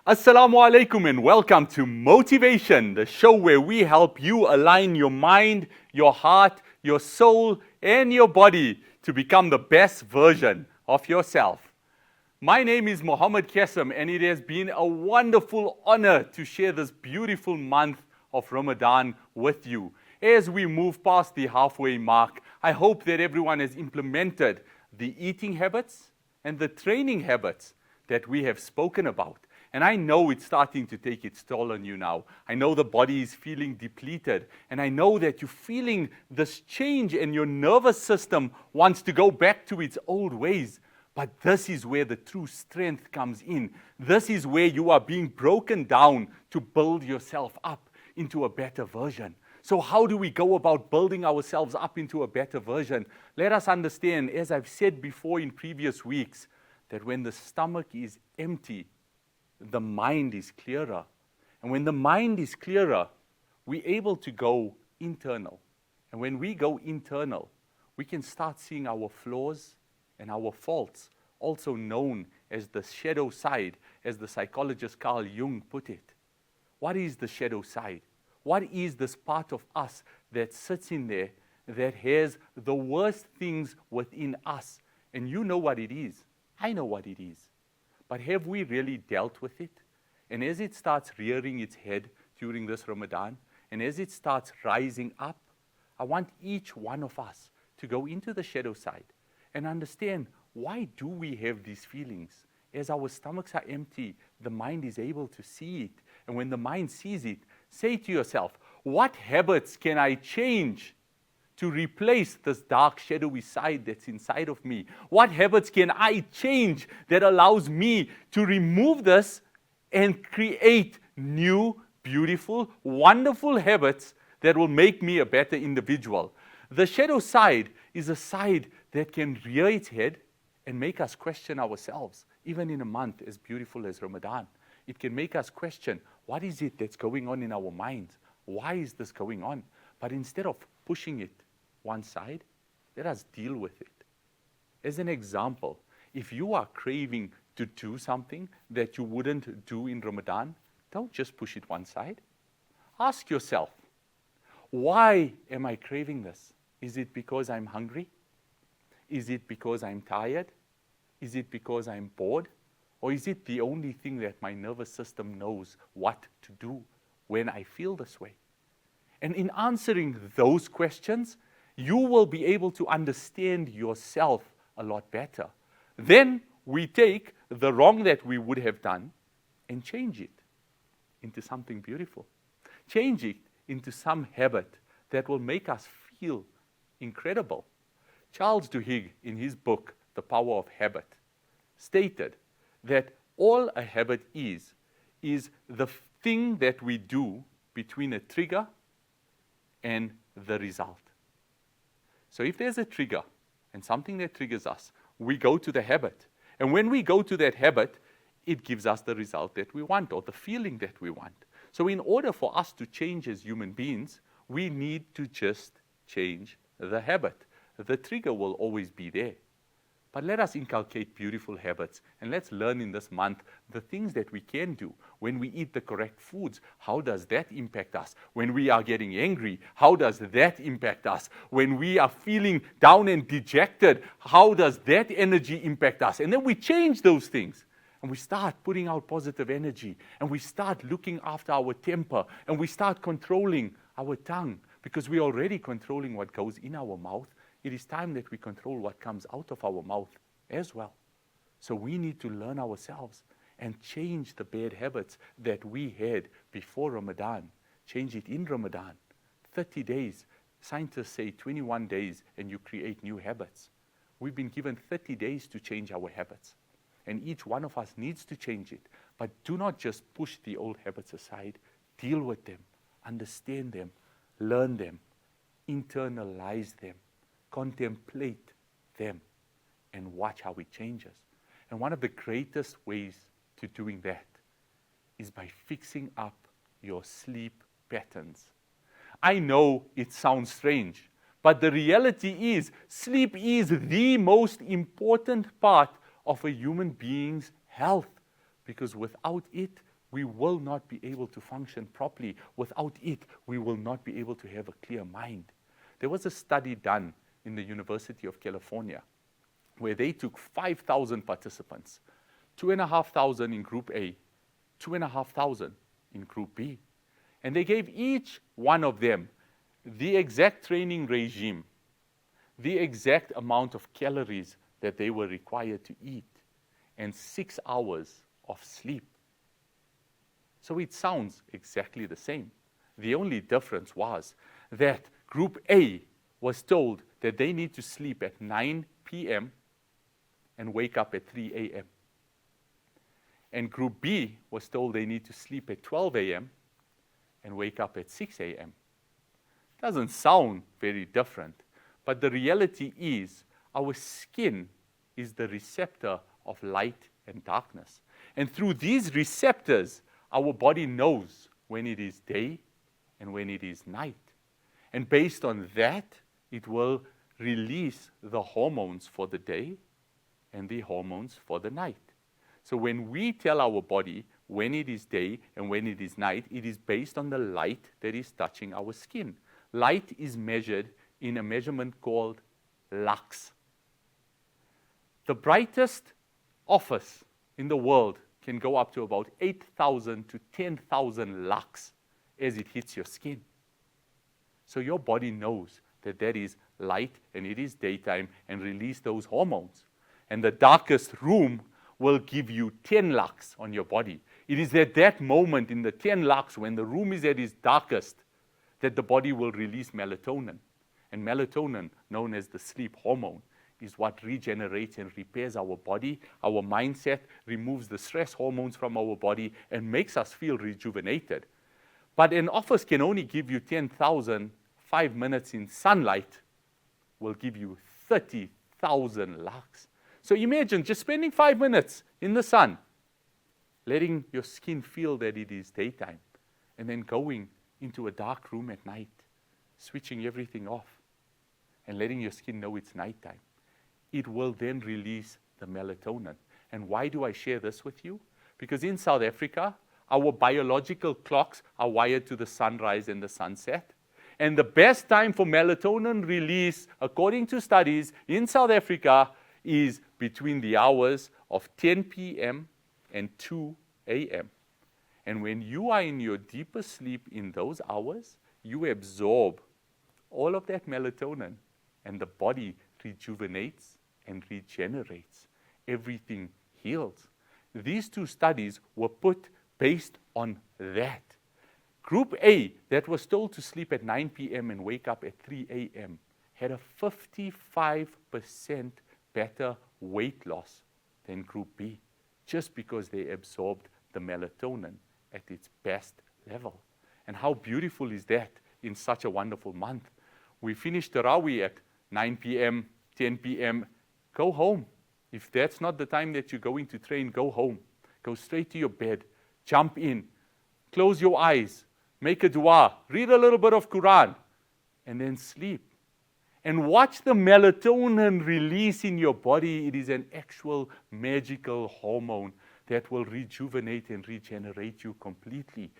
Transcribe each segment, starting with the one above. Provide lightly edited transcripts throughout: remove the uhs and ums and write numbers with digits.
Assalamu alaikum and welcome to Moetivation, the show where we help you align your mind, your heart, your soul, and your body to become the best version of yourself. My name is Muhammad Kesem, and it has been a wonderful honor to share this beautiful month of Ramadan with you. As we move past the halfway mark, I hope that everyone has implemented the eating habits and the training habits that we have spoken about. And I know it's starting to take its toll on you now. I know the body is feeling depleted. And I know that you're feeling this change and your nervous system wants to go back to its old ways. But this is where the true strength comes in. This is where you are being broken down to build yourself up into a better version. So how do we go about building ourselves up into a better version? Let us understand, as I've said before in previous weeks, that when the stomach is empty, the mind is clearer. And when the mind is clearer, we're able to go internal. And when we go internal, we can start seeing our flaws and our faults, also known as the shadow side, as the psychologist Carl Jung put it. What is the shadow side? What is this part of us that sits in there that has the worst things within us? And you know what it is. I know what it is. But have we really dealt with it? And as it starts rearing its head during this Ramadan, and as it starts rising up, I want each one of us to go into the shadow side and understand, why do we have these feelings? As our stomachs are empty, the mind is able to see it. And when the mind sees it, say to yourself, what habits can I change to replace this dark, shadowy side that's inside of me? What habits can I change that allows me to remove this and create new, beautiful, wonderful habits that will make me a better individual? The shadow side is a side that can rear its head and make us question ourselves, even in a month as beautiful as Ramadan. It can make us question, what is it that's going on in our minds? Why is this going on? But instead of pushing it one side, let us deal with it. As an example, if you are craving to do something that you wouldn't do in Ramadan, don't just push it one side. Ask yourself, why am I craving this? Is it because I'm hungry? Is it because I'm tired? Is it because I'm bored? Or is it the only thing that my nervous system knows what to do when I feel this way? And in answering those questions, you will be able to understand yourself a lot better. Then we take the wrong that we would have done and change it into something beautiful. Change it into some habit that will make us feel incredible. Charles Duhigg, in his book, The Power of Habit, stated that all a habit is the thing that we do between a trigger and the result. So if there's a trigger and something that triggers us, we go to the habit. And when we go to that habit, it gives us the result that we want or the feeling that we want. So in order for us to change as human beings, we need to just change the habit. The trigger will always be there. But let us inculcate beautiful habits, and let's learn in this month the things that we can do. When we eat the correct foods, how does that impact us? When we are getting angry, how does that impact us? When we are feeling down and dejected, how does that energy impact us? And then we change those things, and we start putting out positive energy, and we start looking after our temper, and we start controlling our tongue, because we're already controlling what goes in our mouth. It is time that we control what comes out of our mouth as well. So we need to learn ourselves and change the bad habits that we had before Ramadan. Change it in Ramadan. 30 days. Scientists say 21 days and you create new habits. We've been given 30 days to change our habits. And each one of us needs to change it. But do not just push the old habits aside. Deal with them. Understand them. Learn them. Internalize them. Contemplate them and watch how it changes. And one of the greatest ways to doing that is by fixing up your sleep patterns. I know it sounds strange, but the reality is sleep is the most important part of a human being's health, because without it, we will not be able to function properly. Without it, we will not be able to have a clear mind. There was a study done in the University of California where they took 5,000 participants, 2,500 in Group A, 2,500 in Group B. And they gave each one of them the exact training regime, the exact amount of calories that they were required to eat, and 6 hours of sleep. So it sounds exactly the same. The only difference was that Group A was told that they need to sleep at 9 p.m. and wake up at 3 a.m. And Group B was told they need to sleep at 12 a.m. and wake up at 6 a.m. Doesn't sound very different, but the reality is our skin is the receptor of light and darkness. And through these receptors, our body knows when it is day and when it is night. And based on that, it will release the hormones for the day and the hormones for the night. So when we tell our body when it is day and when it is night, it is based on the light that is touching our skin. Light is measured in a measurement called lux. The brightest office in the world can go up to about 8,000 to 10,000 lux as it hits your skin. So your body knows that that is light and it is daytime and release those hormones. And the darkest room will give you 10 lux on your body. It is at that moment in the 10 lux when the room is at its darkest that the body will release melatonin. And melatonin, known as the sleep hormone, is what regenerates and repairs our body, our mindset, removes the stress hormones from our body, and makes us feel rejuvenated. But an office can only give you 10,000. 5 minutes in sunlight will give you 30,000 lux. So imagine just spending 5 minutes in the sun, letting your skin feel that it is daytime, and then going into a dark room at night, switching everything off, and letting your skin know it's nighttime. It will then release the melatonin. And why do I share this with you? Because in South Africa, our biological clocks are wired to the sunrise and the sunset. And the best time for melatonin release, according to studies in South Africa, is between the hours of 10 p.m. and 2 a.m. And when you are in your deepest sleep in those hours, you absorb all of that melatonin, and the body rejuvenates and regenerates. Everything heals. These two studies were put based on that. Group A, that was told to sleep at 9 p.m. and wake up at 3 a.m., had a 55% better weight loss than Group B, just because they absorbed the melatonin at its best level. And how beautiful is that in such a wonderful month? We finished Tarawih at 9 p.m., 10 p.m. Go home. If that's not the time that you're going to train, go home. Go straight to your bed. Jump in. Close your eyes. Make a dua. Read a little bit of Quran. And then sleep. And watch the melatonin release in your body. It is an actual magical hormone that will rejuvenate and regenerate you completely.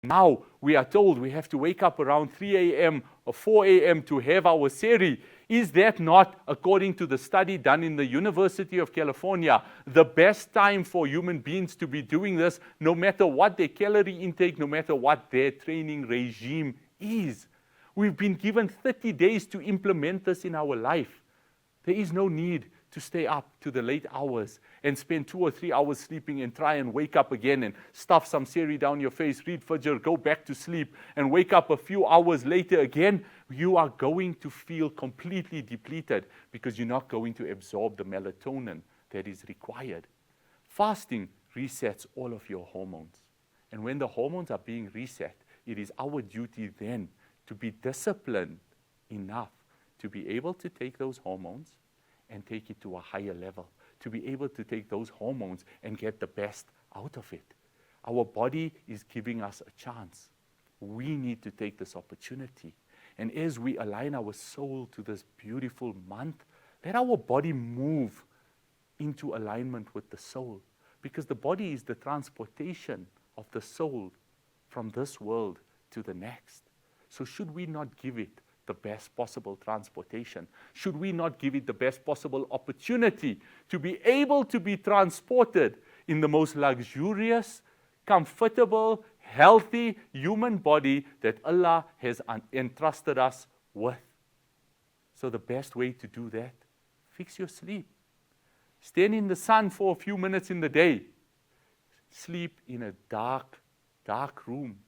Now we are told we have to wake up around 3 a.m. or 4 a.m. to have our sehri. Is that not, according to the study done in the University of California, the best time for human beings to be doing this, no matter what their calorie intake, no matter what their training regime is? We've been given 30 days to implement this in our life. There is no need to stay up to the late hours and spend 2 or 3 hours sleeping and try and wake up again and stuff some sehri down your face, read Fajr, go back to sleep, and wake up a few hours later again. You are going to feel completely depleted because you're not going to absorb the melatonin that is required. Fasting resets all of your hormones. And when the hormones are being reset, it is our duty then to be disciplined enough to be able to take those hormones and take it to a higher level, to be able to take those hormones and get the best out of it. Our body is giving us a chance. We need to take this opportunity. And as we align our soul to this beautiful month, let our body move into alignment with the soul. Because the body is the transportation of the soul from this world to the next. So should we not give it the best possible transportation? Should we not give it the best possible opportunity to be able to be transported in the most luxurious, comfortable, healthy human body that Allah has entrusted us with? So the best way to do that, fix your sleep. Stand in the sun for a few minutes in the day. Sleep in a dark room.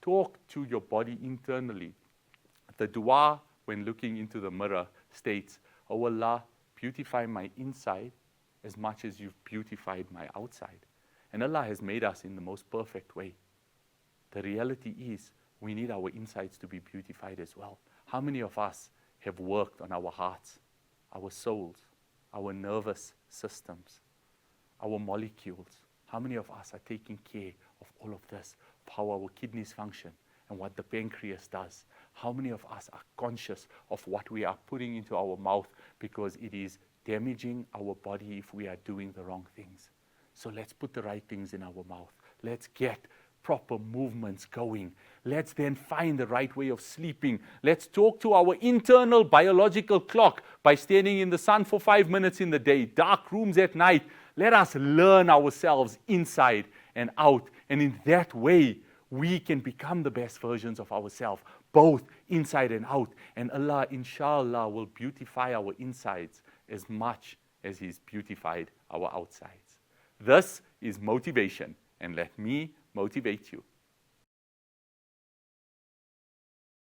Talk to your body internally. The dua, when looking into the mirror, states, "Oh Allah, beautify my inside as much as you've beautified my outside." And Allah has made us in the most perfect way. The reality is, we need our insides to be beautified as well. How many of us have worked on our hearts, our souls, our nervous systems, our molecules? How many of us are taking care of all of this, of how our kidneys function and what the pancreas does? How many of us are conscious of what we are putting into our mouth because it is damaging our body if we are doing the wrong things? So let's put the right things in our mouth. Let's get proper movements going. Let's then find the right way of sleeping. Let's talk to our internal biological clock by standing in the sun for 5 minutes in the day, dark rooms at night. Let us learn ourselves inside and out. And in that way, we can become the best versions of ourselves, both inside and out. And Allah, inshallah, will beautify our insides as much as He's beautified our outsides. This is motivation, and let me motivate you.